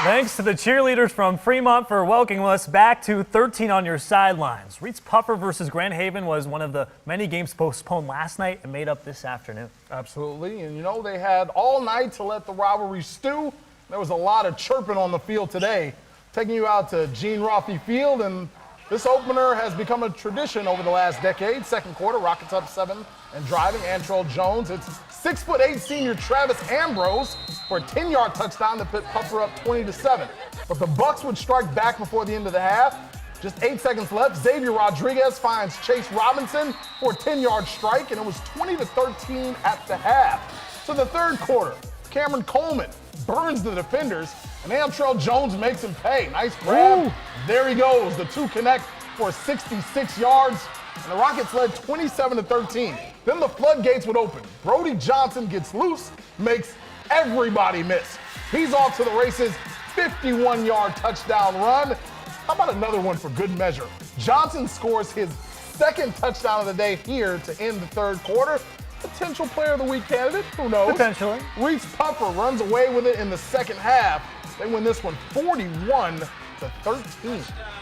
Thanks to the cheerleaders from Fremont for welcoming us back to 13 on your sidelines. Reed's Puffer versus Grand Haven was one of the many games postponed last night and made up this afternoon. Absolutely, and you know, they had all night to let the rivalry stew. There was a lot of chirping on the field today. Taking you out to Gene Roffey Field, and this opener has become a tradition over the last decade. Second quarter, Rockets up 7 and driving. Antrell Jones, it's 6'8" senior Travis Ambrose for a 10-yard touchdown to put Puffer up 20-7. But the Bucks would strike back before the end of the half. Just 8 seconds left. Xavier Rodriguez finds Chase Robinson for a 10-yard strike, and it was 20-13 at the half. So the third quarter, Cameron Coleman burns the defenders, and Antrell Jones makes him pay. Nice grab. Ooh. There he goes. The two connect for 66 yards, and the Rockets led 27-13. Then the floodgates would open. Brody Johnson gets loose, makes everybody miss. He's off to the races, 51-yard touchdown run. How about another one for good measure? Johnson scores his second touchdown of the day here to end the third quarter. Potential player of the week candidate, who knows? Potentially. Reed's Puffer runs away with it in the second half. They win this one 41-13.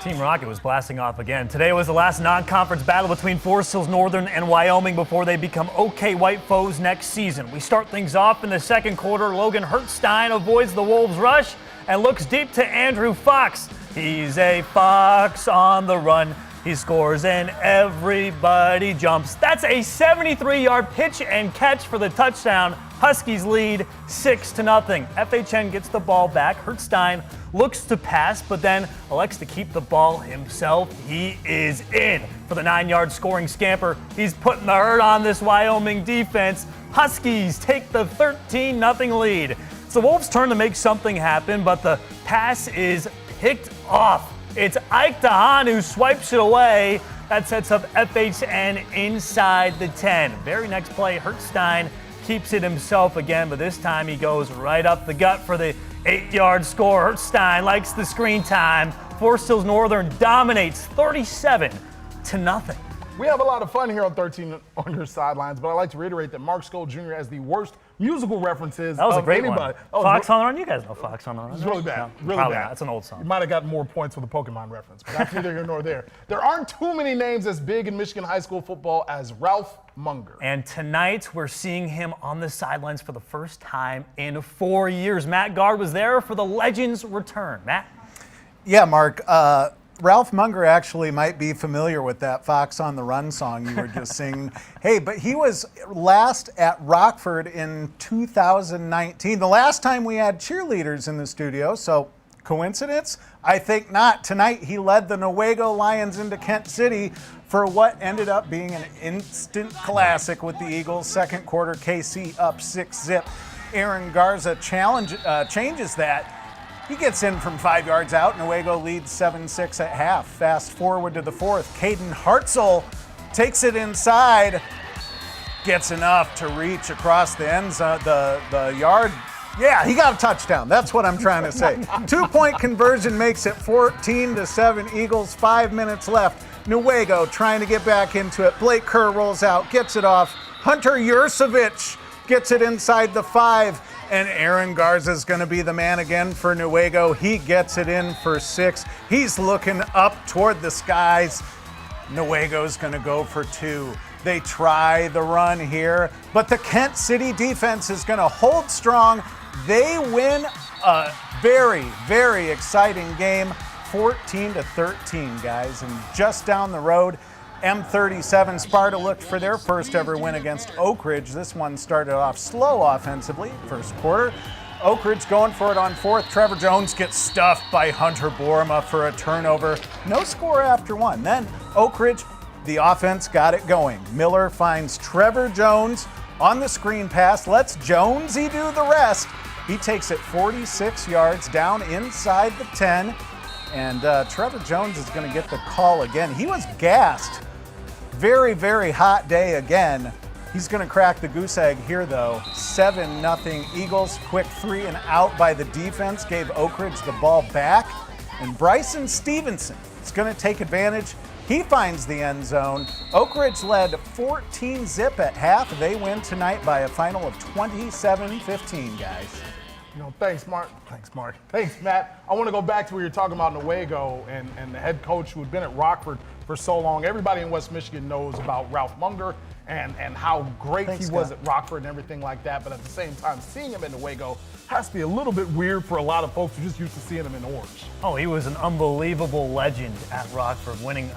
Team Rocket was blasting off again. Today was the last non-conference battle between Forest Hills Northern and Wyoming before they become OK White foes next season. We start things off in the second quarter. Logan Hertzstein avoids the Wolves' rush and looks deep to Andrew Fox. He's a fox on the run. He scores and everybody jumps. That's a 73-yard pitch and catch for the touchdown. Huskies lead 6-0. FHN gets the ball back. Hertzstein looks to pass, but then elects to keep the ball himself. He is in for the 9-yard scoring scamper. He's putting the hurt on this Wyoming defense. Huskies take the 13-0 lead. It's the Wolves' turn to make something happen, but the pass is picked off. It's Ike DeHaan who swipes it away. That sets up FHN inside the 10. Very next play, Hertzstein keeps it himself again, but this time he goes right up the gut for the 8-yard score. Hertzstein likes the screen time. Forest Hills Northern dominates 37-0. We have a lot of fun here on 13 on your sidelines, but I'd like to reiterate that Mark Skoll Jr. has the worst musical references that was of a great anybody. One. Fox on the Run? You guys know Fox on the Run. It's really bad. No, really probably bad. Not. That's an old song. You might have gotten more points for the Pokemon reference, but that's neither here nor there. There aren't too many names as big in Michigan high school football as Ralph Munger. And tonight we're seeing him on the sidelines for the first time in 4 years. Matt Gard was there for the Legends return. Matt? Yeah, Mark. Ralph Munger actually might be familiar with that Fox on the Run song you were just singing. Hey, but he was last at Rockford in 2019, the last time we had cheerleaders in the studio, so coincidence? I think not. Tonight he led the Nuego Lions into Kent City for what ended up being an instant classic with the Eagles. Second quarter, KC up 6-0. Aaron Garza changes that. He gets in from 5 yards out. Nuego leads 7-6 at half. Fast forward to the fourth. Caden Hartzell takes it inside. Gets enough to reach across the end zone, the yard. Yeah, he got a touchdown. That's what I'm trying to say. 2-point conversion makes it 14-7. Eagles, 5 minutes left. Nuego trying to get back into it. Blake Kerr rolls out, gets it off. Hunter Yursevich gets it inside the 5. And Aaron Garza is going to be the man again for Nuego. He gets it in for 6. He's looking up toward the skies. Nuego's going to go for 2. They try the run here, but the Kent City defense is going to hold strong. They win a very, very exciting game, 14-13, guys. And just down the road, M37 Sparta looked for their first ever win against Oak Ridge. This one started off slow offensively, first quarter. Oak Ridge going for it on fourth. Trevor Jones gets stuffed by Hunter Borma for a turnover. No score after one. Then Oak Ridge, the offense got it going. Miller finds Trevor Jones on the screen pass, lets Jonesy do the rest. He takes it 46 yards down inside the 10. And Trevor Jones is going to get the call again. He was gassed. Very, very hot day again. He's going to crack the goose egg here, though. 7-0 Eagles. Quick 3 and out by the defense gave Oak Ridge the ball back. And Bryson Stevenson is going to take advantage. He finds the end zone. Oak Ridge led 14-0 at half. They win tonight by a final of 27-15, guys. Thanks, Mark. Thanks, Mark. Thanks, Matt. I want to go back to where you're talking about Nuego and the head coach who had been at Rockford for so long. Everybody in West Michigan knows about Ralph Munger and how great he was at Rockford and everything like that. But at the same time, seeing him at Nuego has to be a little bit weird for a lot of folks who just used to seeing him in orange. Oh, he was an unbelievable legend at Rockford, winning,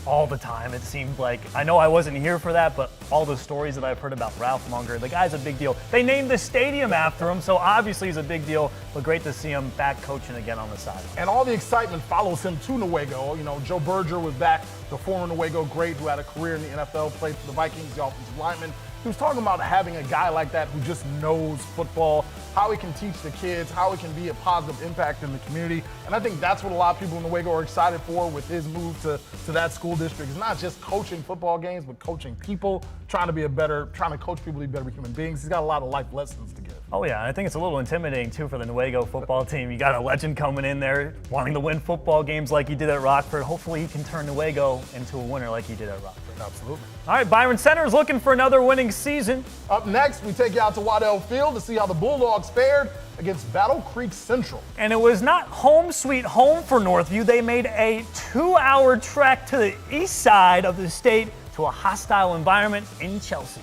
all the time. It seemed like, I know I wasn't here for that, but all the stories that I've heard about Ralph Munger, the guy's a big deal. They named the stadium after him, so obviously he's a big deal, but great to see him back coaching again on the sideline. And all the excitement follows him to Nuego. Joe Berger was back, the former Nuego great who had a career in the NFL, played for the Vikings, the offensive lineman. He was talking about having a guy like that who just knows football, how he can teach the kids, how he can be a positive impact in the community. And I think that's what a lot of people in Nuego are excited for with his move to that school district. It's not just coaching football games, but coaching people, trying to coach people to be better human beings. He's got a lot of life lessons to give. Oh yeah, I think it's a little intimidating too for the Nuego football team. You got a legend coming in there, wanting to win football games like he did at Rockford. Hopefully he can turn Nuego into a winner like he did at Rockford. Absolutely. All right, Byron Center is looking for another winning season. Up next, we take you out to Waddell Field to see how the Bulldogs fared against Battle Creek Central. And it was not home sweet home for Northview. They made a 2-hour trek to the east side of the state to a hostile environment in Chelsea.